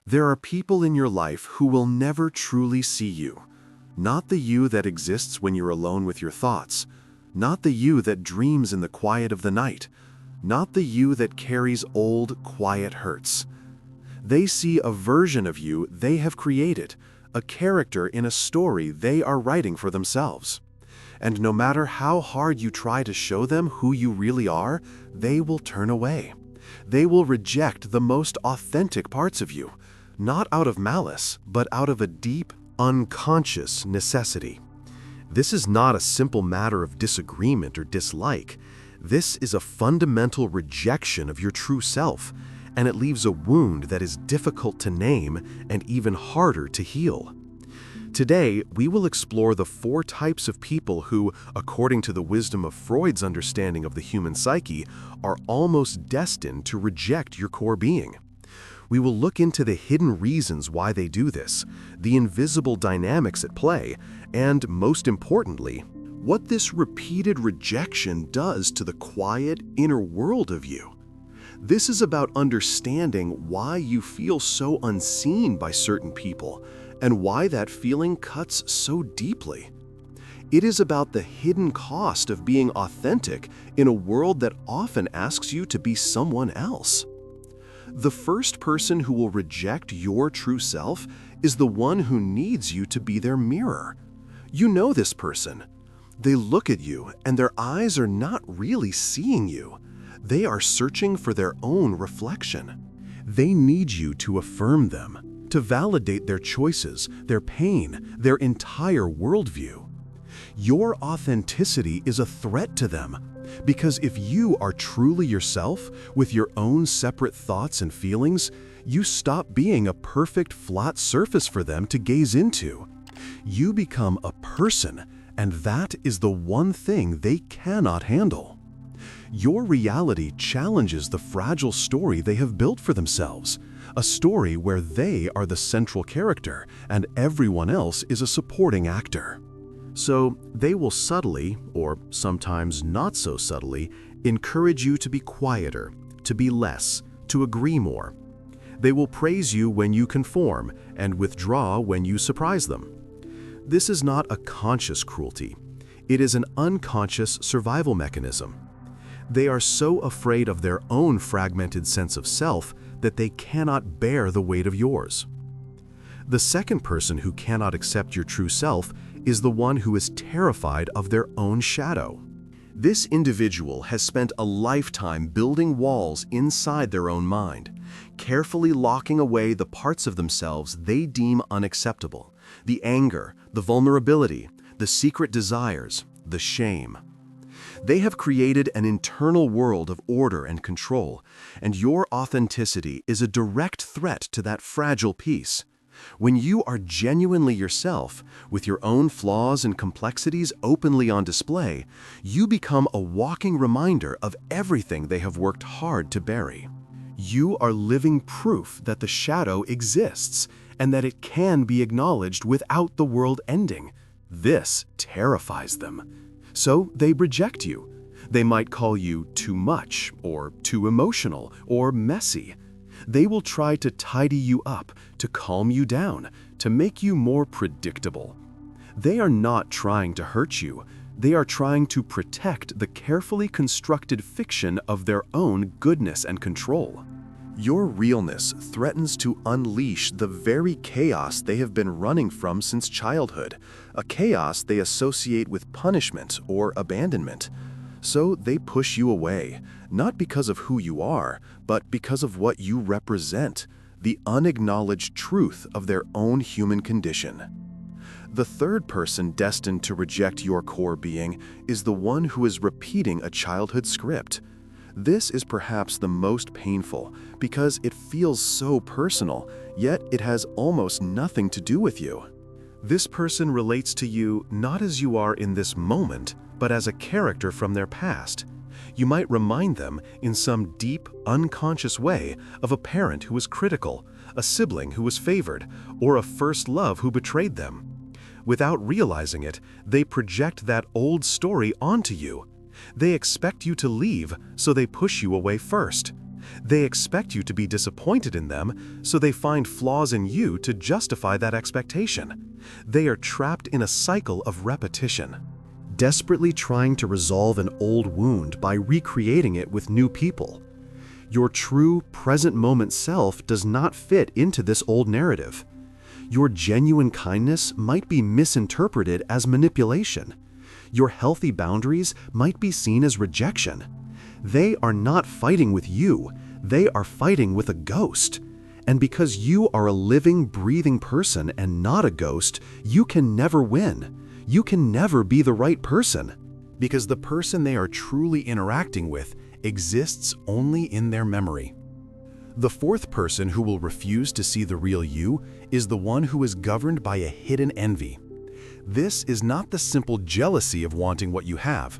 There are people in your life who will never truly see you. Not the you that exists when you're alone with your thoughts. Not the you that dreams in the quiet of the night. Not the you that carries old, quiet hurts. They see a version of you they have created, a character in a story they are writing for themselves. And no matter how hard you try to show them who you really are, they will turn away. They will reject the most authentic parts of you, not out of malice, but out of a deep, unconscious necessity. This is not a simple matter of disagreement or dislike. This is a fundamental rejection of your true self, and it leaves a wound that is difficult to name and even harder to heal. Today, we will explore the 4 types of people who, according to the wisdom of Freud's understanding of the human psyche, are almost destined to reject your core being. We will look into the hidden reasons why they do this, the invisible dynamics at play, and, most importantly, what this repeated rejection does to the quiet inner world of you. This is about understanding why you feel so unseen by certain people, and why that feeling cuts so deeply. It is about the hidden cost of being authentic in a world that often asks you to be someone else. The first person who will reject your true self is the one who needs you to be their mirror. You know this person. They look at you, and their eyes are not really seeing you. They are searching for their own reflection. They need you to affirm them, to validate their choices, their pain, their entire worldview. Your authenticity is a threat to them, because if you are truly yourself, with your own separate thoughts and feelings, you stop being a perfect flat surface for them to gaze into. You become a person, and that is the one thing they cannot handle. Your reality challenges the fragile story they have built for themselves, a story where they are the central character and everyone else is a supporting actor. So they will subtly, or sometimes not so subtly, encourage you to be quieter, to be less, to agree more. They will praise you when you conform and withdraw when you surprise them. This is not a conscious cruelty. It is an unconscious survival mechanism. They are so afraid of their own fragmented sense of self that they cannot bear the weight of yours. The second person who cannot accept your true self is the one who is terrified of their own shadow. This individual has spent a lifetime building walls inside their own mind, carefully locking away the parts of themselves they deem unacceptable, the anger, the vulnerability, the secret desires, the shame. They have created an internal world of order and control, and your authenticity is a direct threat to that fragile peace. When you are genuinely yourself, with your own flaws and complexities openly on display, you become a walking reminder of everything they have worked hard to bury. You are living proof that the shadow exists and that it can be acknowledged without the world ending. This terrifies them. So they reject you. They might call you too much, or too emotional, or messy. They will try to tidy you up, to calm you down, to make you more predictable. They are not trying to hurt you. They are trying to protect the carefully constructed fiction of their own goodness and control. Your realness threatens to unleash the very chaos they have been running from since childhood, a chaos they associate with punishment or abandonment. So they push you away, not because of who you are, but because of what you represent, the unacknowledged truth of their own human condition. The third person destined to reject your core being is the one who is repeating a childhood script. This is perhaps the most painful because it feels so personal, yet it has almost nothing to do with you. This person relates to you not as you are in this moment, but as a character from their past. You might remind them, in some deep, unconscious way, of a parent who was critical, a sibling who was favored, or a first love who betrayed them. Without realizing it, they project that old story onto you. They expect you to leave, so they push you away first. They expect you to be disappointed in them, so they find flaws in you to justify that expectation. They are trapped in a cycle of repetition, desperately trying to resolve an old wound by recreating it with new people. Your true, present moment self does not fit into this old narrative. Your genuine kindness might be misinterpreted as manipulation. Your healthy boundaries might be seen as rejection. They are not fighting with you, they are fighting with a ghost. And because you are a living, breathing person and not a ghost, you can never win. You can never be the right person, because the person they are truly interacting with exists only in their memory. The fourth person who will refuse to see the real you is the one who is governed by a hidden envy. This is not the simple jealousy of wanting what you have.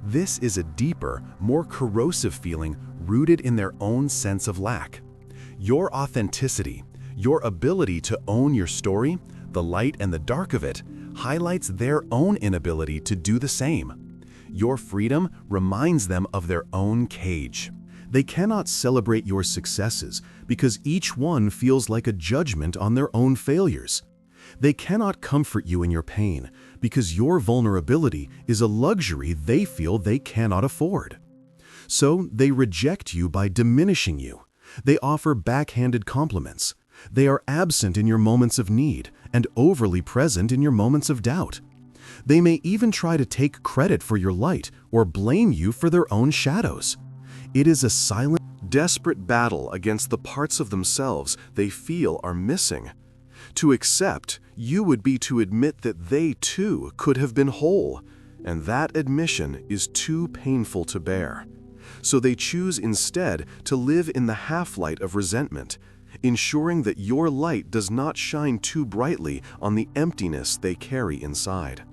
This is a deeper, more corrosive feeling rooted in their own sense of lack. Your authenticity, your ability to own your story, the light and the dark of it, highlights their own inability to do the same. Your freedom reminds them of their own cage. They cannot celebrate your successes because each one feels like a judgment on their own failures. They cannot comfort you in your pain because your vulnerability is a luxury they feel they cannot afford. So they reject you by diminishing you. They offer backhanded compliments. They are absent in your moments of need and overly present in your moments of doubt. They may even try to take credit for your light or blame you for their own shadows. It is a silent, desperate battle against the parts of themselves they feel are missing. To accept you would be to admit that they too could have been whole, and that admission is too painful to bear. So they choose instead to live in the half-light of resentment, ensuring that your light does not shine too brightly on the emptiness they carry inside.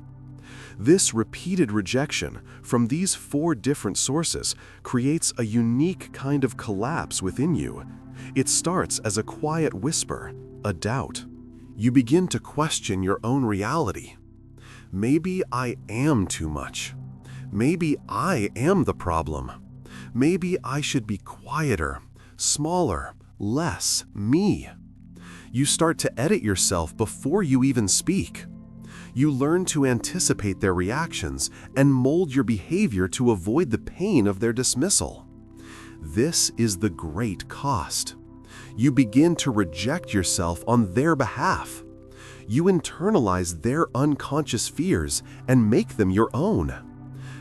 This repeated rejection from these four different sources creates a unique kind of collapse within you. It starts as a quiet whisper, a doubt. You begin to question your own reality. Maybe I am too much. Maybe I am the problem. Maybe I should be quieter, smaller, less me. You start to edit yourself before you even speak. You learn to anticipate their reactions and mold your behavior to avoid the pain of their dismissal. This is the great cost. You begin to reject yourself on their behalf. You internalize their unconscious fears and make them your own.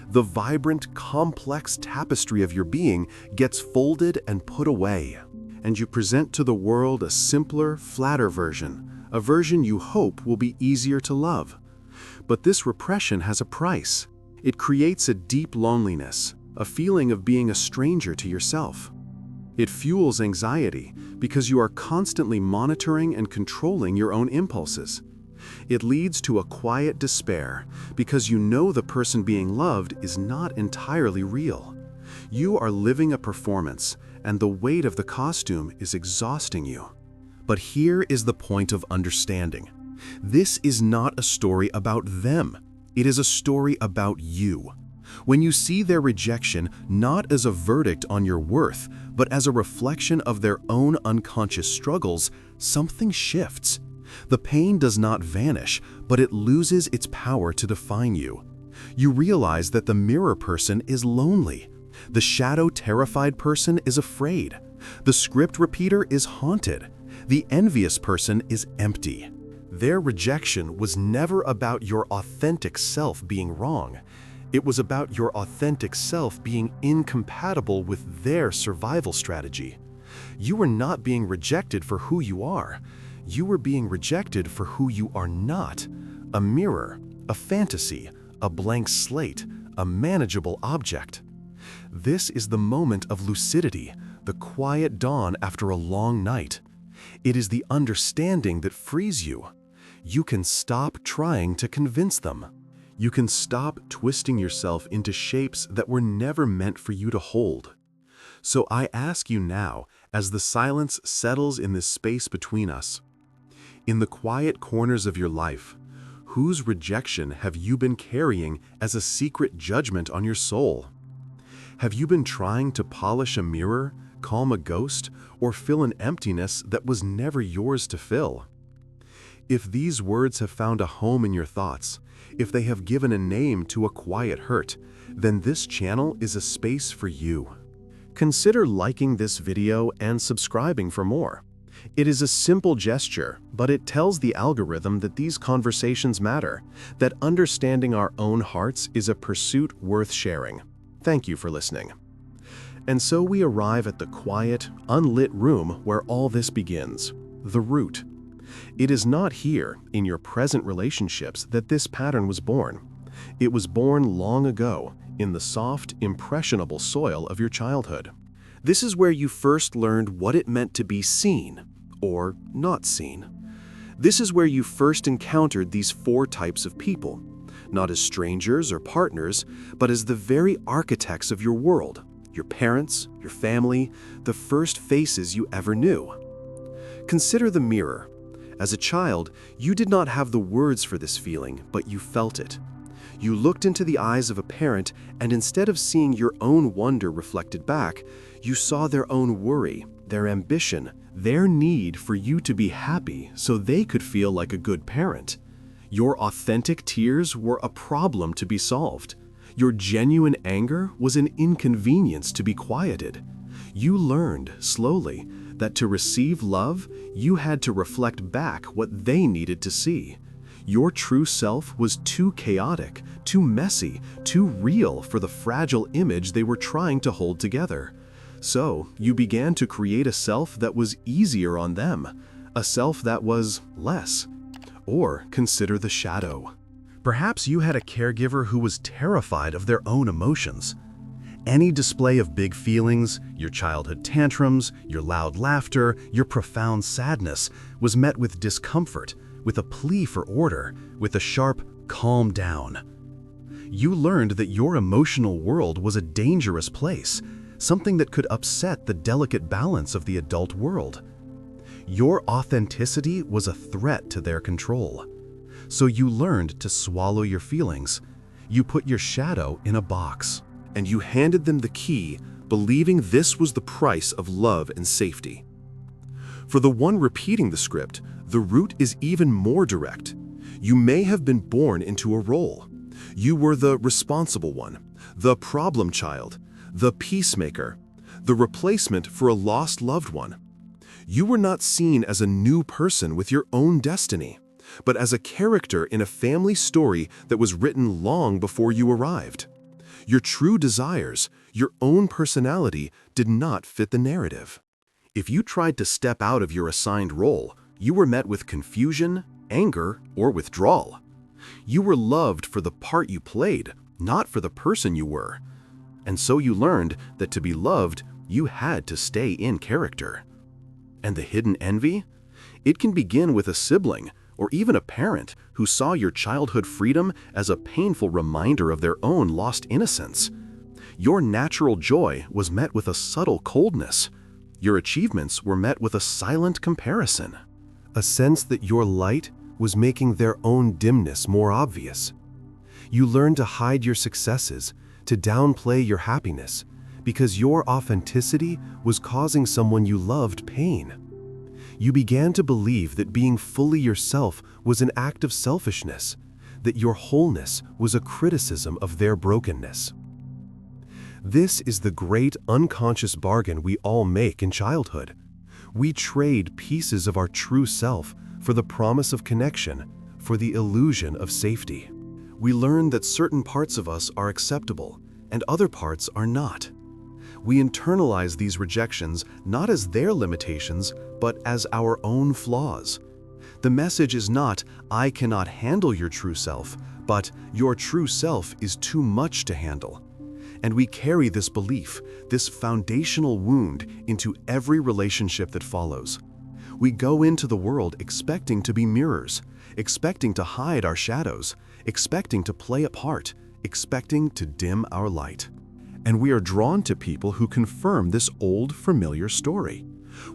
The vibrant, complex tapestry of your being gets folded and put away, and you present to the world a simpler, flatter version, a version you hope will be easier to love. But this repression has a price. It creates a deep loneliness, a feeling of being a stranger to yourself. It fuels anxiety because you are constantly monitoring and controlling your own impulses. It leads to a quiet despair because you know the person being loved is not entirely real. You are living a performance, and the weight of the costume is exhausting you. But here is the point of understanding. This is not a story about them. It is a story about you. When you see their rejection not as a verdict on your worth, but as a reflection of their own unconscious struggles, something shifts. The pain does not vanish, but it loses its power to define you. You realize that the mirror person is lonely. The shadow-terrified person is afraid. The script repeater is haunted. The envious person is empty. Their rejection was never about your authentic self being wrong. It was about your authentic self being incompatible with their survival strategy. You were not being rejected for who you are. You were being rejected for who you are not. A mirror, a fantasy, a blank slate, a manageable object. This is the moment of lucidity, the quiet dawn after a long night. It is the understanding that frees you. You can stop trying to convince them. You can stop twisting yourself into shapes that were never meant for you to hold. So I ask you now, as the silence settles in this space between us, in the quiet corners of your life, whose rejection have you been carrying as a secret judgment on your soul? Have you been trying to polish a mirror, calm a ghost, or fill an emptiness that was never yours to fill. If these words have found a home in your thoughts, if they have given a name to a quiet hurt, then this channel is a space for you. Consider liking this video and subscribing for more. It is a simple gesture, but it tells the algorithm that these conversations matter, that understanding our own hearts is a pursuit worth sharing. Thank you for listening. And so we arrive at the quiet, unlit room where all this begins, the root. It is not here, in your present relationships, that this pattern was born. It was born long ago, in the soft, impressionable soil of your childhood. This is where you first learned what it meant to be seen, or not seen. This is where you first encountered these 4 types of people, not as strangers or partners, but as the very architects of your world, your parents, your family, the first faces you ever knew. Consider the mirror. As a child, you did not have the words for this feeling, but you felt it. You looked into the eyes of a parent, and instead of seeing your own wonder reflected back, you saw their own worry, their ambition, their need for you to be happy so they could feel like a good parent. Your authentic tears were a problem to be solved. Your genuine anger was an inconvenience to be quieted. You learned, slowly, that to receive love, you had to reflect back what they needed to see. Your true self was too chaotic, too messy, too real for the fragile image they were trying to hold together. So, you began to create a self that was easier on them, a self that was less. Or consider the shadow. Perhaps you had a caregiver who was terrified of their own emotions. Any display of big feelings, your childhood tantrums, your loud laughter, your profound sadness, was met with discomfort, with a plea for order, with a sharp, calm down. You learned that your emotional world was a dangerous place, something that could upset the delicate balance of the adult world. Your authenticity was a threat to their control. So you learned to swallow your feelings. You put your shadow in a box. And you handed them the key, believing this was the price of love and safety. For the one repeating the script, the root is even more direct. You may have been born into a role. You were the responsible one, the problem child, the peacemaker, the replacement for a lost loved one. You were not seen as a new person with your own destiny, but as a character in a family story that was written long before you arrived. Your true desires, your own personality, did not fit the narrative. If you tried to step out of your assigned role, you were met with confusion, anger, or withdrawal. You were loved for the part you played, not for the person you were. And so you learned that to be loved, you had to stay in character. And the hidden envy? It can begin with a sibling, or even a parent who saw your childhood freedom as a painful reminder of their own lost innocence. Your natural joy was met with a subtle coldness. Your achievements were met with a silent comparison. A sense that your light was making their own dimness more obvious. You learned to hide your successes, to downplay your happiness, because your authenticity was causing someone you loved pain. You began to believe that being fully yourself was an act of selfishness, that your wholeness was a criticism of their brokenness. This is the great unconscious bargain we all make in childhood. We trade pieces of our true self for the promise of connection, for the illusion of safety. We learn that certain parts of us are acceptable and other parts are not. We internalize these rejections not as their limitations, but as our own flaws. The message is not, "I cannot handle your true self," but "your true self is too much to handle." And we carry this belief, this foundational wound, into every relationship that follows. We go into the world expecting to be mirrors, expecting to hide our shadows, expecting to play a part, expecting to dim our light. And we are drawn to people who confirm this old, familiar story.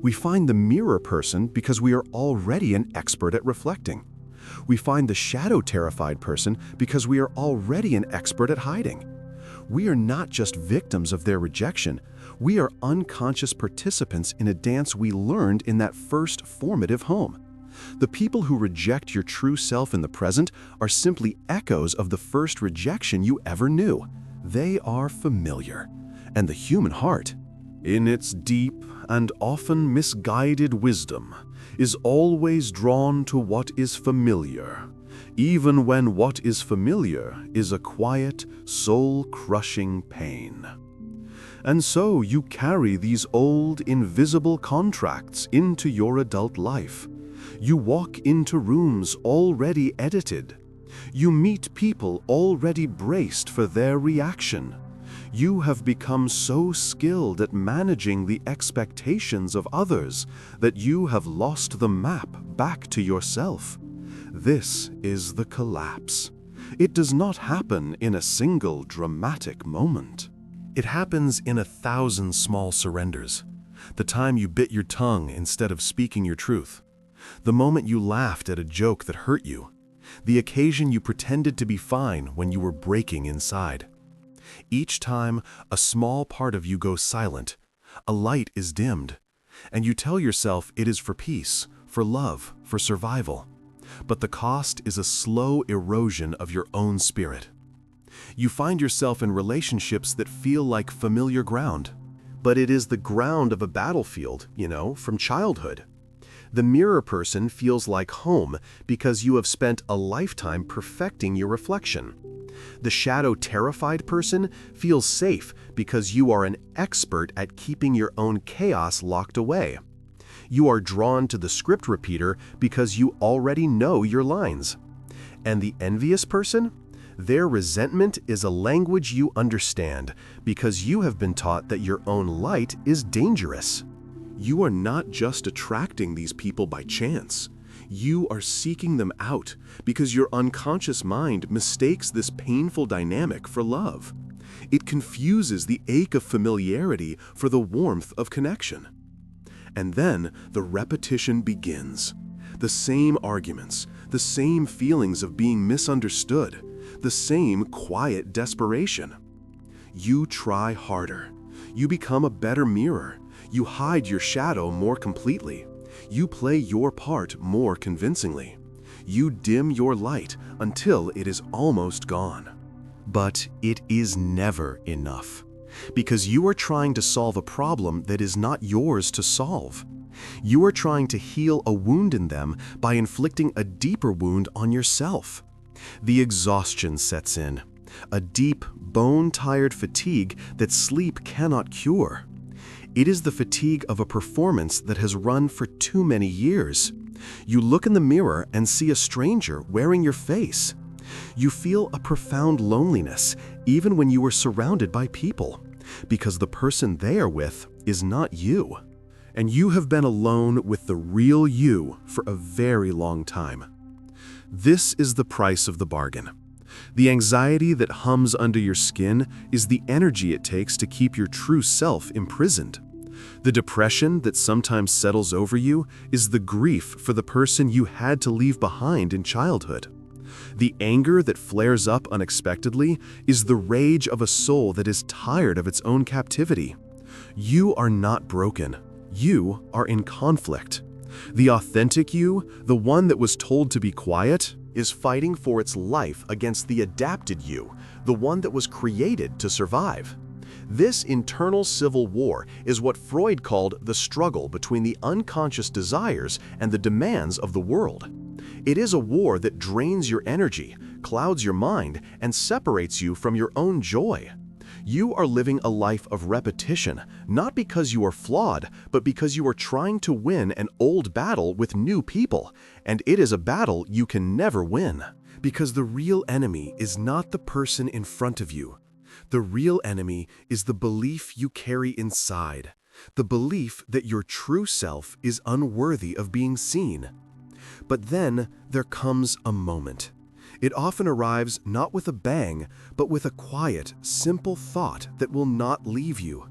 We find the mirror person because we are already an expert at reflecting. We find the shadow-terrified person because we are already an expert at hiding. We are not just victims of their rejection. We are unconscious participants in a dance we learned in that first formative home. The people who reject your true self in the present are simply echoes of the first rejection you ever knew. They are familiar. And the human heart, in its deep and often misguided wisdom, is always drawn to what is familiar, even when what is familiar is a quiet, soul-crushing pain. And so you carry these old, invisible contracts into your adult life. You walk into rooms already edited. You meet people already braced for their reaction. You have become so skilled at managing the expectations of others that you have lost the map back to yourself. This is the collapse. It does not happen in a single dramatic moment. It happens in 1,000 small surrenders. The time you bit your tongue instead of speaking your truth. The moment you laughed at a joke that hurt you. The occasion you pretended to be fine when you were breaking inside. Each time, a small part of you goes silent, a light is dimmed, and you tell yourself it is for peace, for love, for survival. But the cost is a slow erosion of your own spirit. You find yourself in relationships that feel like familiar ground. But it is the ground of a battlefield, from childhood. The mirror person feels like home because you have spent a lifetime perfecting your reflection. The shadow-terrified person feels safe because you are an expert at keeping your own chaos locked away. You are drawn to the script repeater because you already know your lines. And the envious person? Their resentment is a language you understand because you have been taught that your own light is dangerous. You are not just attracting these people by chance. You are seeking them out because your unconscious mind mistakes this painful dynamic for love. It confuses the ache of familiarity for the warmth of connection. And then the repetition begins. The same arguments, the same feelings of being misunderstood, the same quiet desperation. You try harder. You become a better mirror. You hide your shadow more completely. You play your part more convincingly. You dim your light until it is almost gone. But it is never enough, because you are trying to solve a problem that is not yours to solve. You are trying to heal a wound in them by inflicting a deeper wound on yourself. The exhaustion sets in, a deep, bone-tired fatigue that sleep cannot cure. It is the fatigue of a performance that has run for too many years. You look in the mirror and see a stranger wearing your face. You feel a profound loneliness even when you are surrounded by people, because the person they are with is not you. And you have been alone with the real you for a very long time. This is the price of the bargain. The anxiety that hums under your skin is the energy it takes to keep your true self imprisoned. The depression that sometimes settles over you is the grief for the person you had to leave behind in childhood. The anger that flares up unexpectedly is the rage of a soul that is tired of its own captivity. You are not broken. You are in conflict. The authentic you, the one that was told to be quiet, is fighting for its life against the adapted you, the one that was created to survive. This internal civil war is what Freud called the struggle between the unconscious desires and the demands of the world. It is a war that drains your energy, clouds your mind, and separates you from your own joy. You are living a life of repetition, not because you are flawed, but because you are trying to win an old battle with new people, and it is a battle you can never win. Because the real enemy is not the person in front of you. The real enemy is the belief you carry inside, the belief that your true self is unworthy of being seen. But then there comes a moment. It often arrives not with a bang, but with a quiet, simple thought that will not leave you.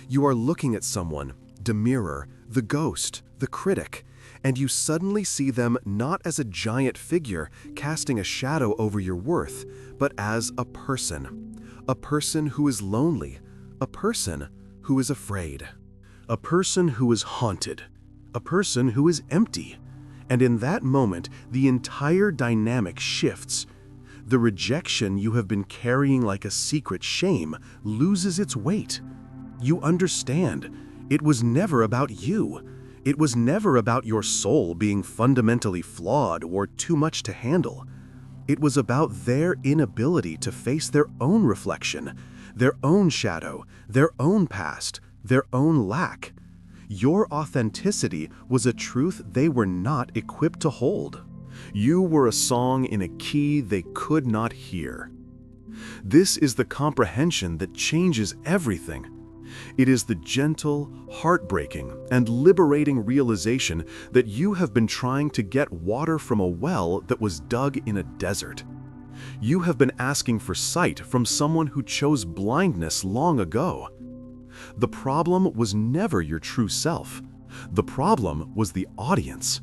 You are looking at someone, the mirror, the ghost, the critic, and you suddenly see them not as a giant figure casting a shadow over your worth, but as a person. a person who is lonely, a person who is afraid, a person who is haunted, a person who is empty. And in that moment, the entire dynamic shifts. The rejection you have been carrying like a secret shame loses its weight. You understand, it was never about you. It was never about your soul being fundamentally flawed or too much to handle. It was about their inability to face their own reflection, their own shadow, their own past, their own lack. Your authenticity was a truth they were not equipped to hold. You were a song in a key they could not hear. This is the comprehension that changes everything. It is the gentle, heartbreaking, and liberating realization that you have been trying to get water from a well that was dug in a desert. You have been asking for sight from someone who chose blindness long ago. The problem was never your true self. The problem was the audience.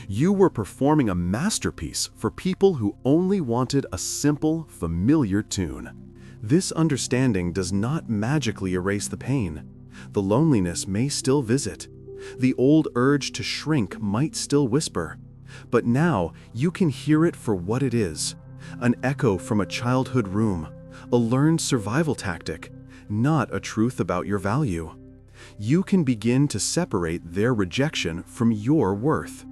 You were performing a masterpiece for people who only wanted a simple, familiar tune. This understanding does not magically erase the pain. The loneliness may still visit. The old urge to shrink might still whisper. But now you can hear it for what it is. An echo from a childhood room, a learned survival tactic, not a truth about your value. You can begin to separate their rejection from your worth.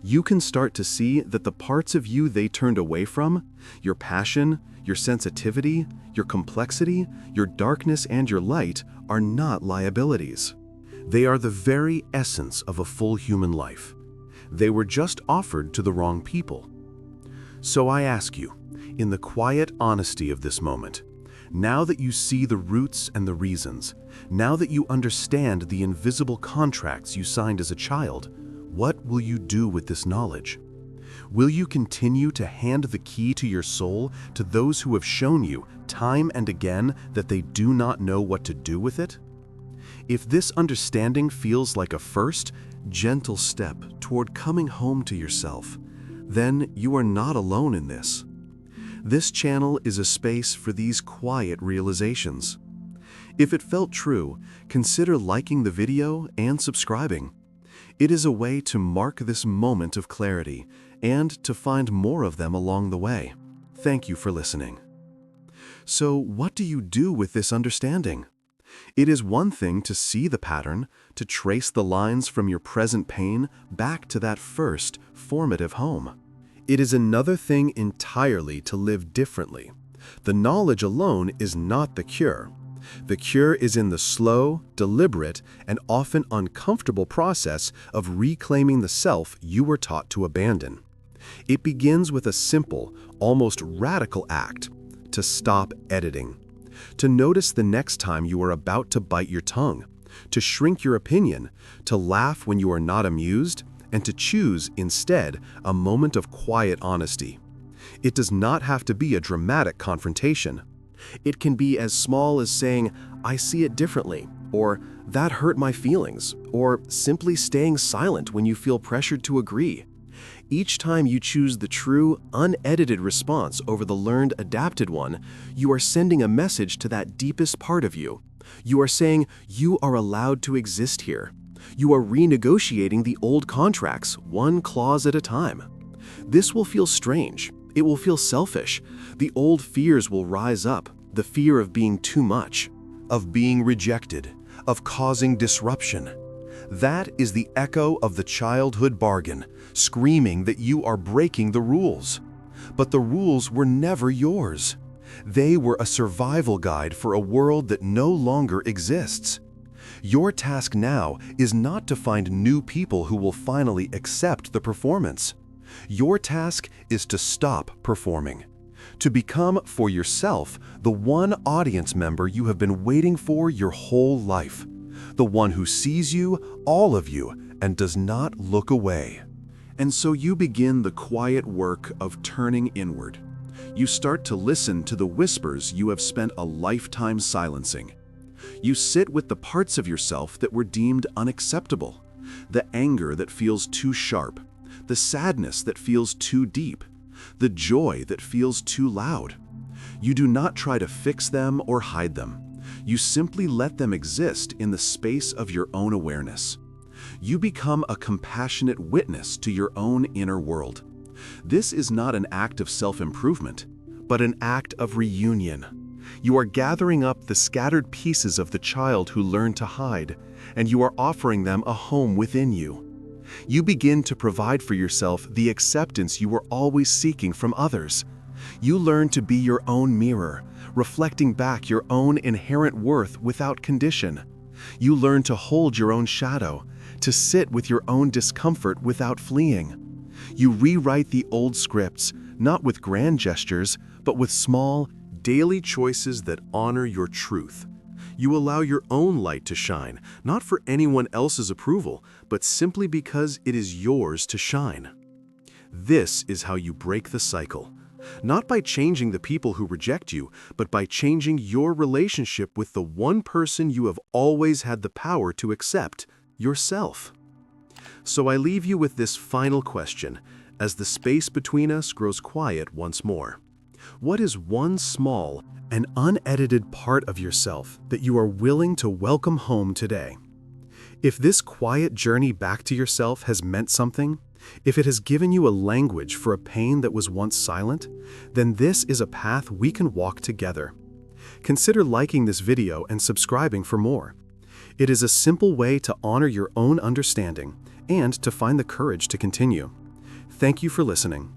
You can start to see that the parts of you they turned away from, your passion, your sensitivity, your complexity, your darkness, and your light, are not liabilities. They are the very essence of a full human life. They were just offered to the wrong people. So I ask you, in the quiet honesty of this moment, now that you see the roots and the reasons, now that you understand the invisible contracts you signed as a child, what will you do with this knowledge? Will you continue to hand the key to your soul to those who have shown you time and again that they do not know what to do with it? If this understanding feels like a first, gentle step toward coming home to yourself, then you are not alone in this. This channel is a space for these quiet realizations. If it felt true, consider liking the video and subscribing. It is a way to mark this moment of clarity and to find more of them along the way. Thank you for listening. So, what do you do with this understanding? It is one thing to see the pattern, to trace the lines from your present pain back to that first, formative home. It is another thing entirely to live differently. The knowledge alone is not the cure. The cure is in the slow, deliberate, and often uncomfortable process of reclaiming the self you were taught to abandon. It begins with a simple, almost radical act: to stop editing. To notice the next time you are about to bite your tongue, to shrink your opinion, to laugh when you are not amused, and to choose, instead, a moment of quiet honesty. It does not have to be a dramatic confrontation. It can be as small as saying, "I see it differently," or "that hurt my feelings," or simply staying silent when you feel pressured to agree. Each time you choose the true, unedited response over the learned, adapted one, you are sending a message to that deepest part of you. You are saying, you are allowed to exist here. You are renegotiating the old contracts, one clause at a time. This will feel strange. It will feel selfish. The old fears will rise up, the fear of being too much, of being rejected, of causing disruption. That is the echo of the childhood bargain, screaming that you are breaking the rules. But the rules were never yours. They were a survival guide for a world that no longer exists. Your task now is not to find new people who will finally accept the performance. Your task is to stop performing, to become for yourself the one audience member you have been waiting for your whole life, the one who sees you, all of you, and does not look away. And so you begin the quiet work of turning inward. You start to listen to the whispers you have spent a lifetime silencing. You sit with the parts of yourself that were deemed unacceptable, the anger that feels too sharp, the sadness that feels too deep, the joy that feels too loud. You do not try to fix them or hide them. You simply let them exist in the space of your own awareness. You become a compassionate witness to your own inner world. This is not an act of self-improvement, but an act of reunion. You are gathering up the scattered pieces of the child who learned to hide, and you are offering them a home within you. You begin to provide for yourself the acceptance you were always seeking from others. You learn to be your own mirror, reflecting back your own inherent worth without condition. You learn to hold your own shadow, to sit with your own discomfort without fleeing. You rewrite the old scripts, not with grand gestures, but with small, daily choices that honor your truth. You allow your own light to shine, not for anyone else's approval, but simply because it is yours to shine. This is how you break the cycle. Not by changing the people who reject you, but by changing your relationship with the one person you have always had the power to accept, yourself. So I leave you with this final question, as the space between us grows quiet once more. What is one small and unedited part of yourself that you are willing to welcome home today? If this quiet journey back to yourself has meant something, if it has given you a language for a pain that was once silent, then this is a path we can walk together. Consider liking this video and subscribing for more. It is a simple way to honor your own understanding and to find the courage to continue. Thank you for listening.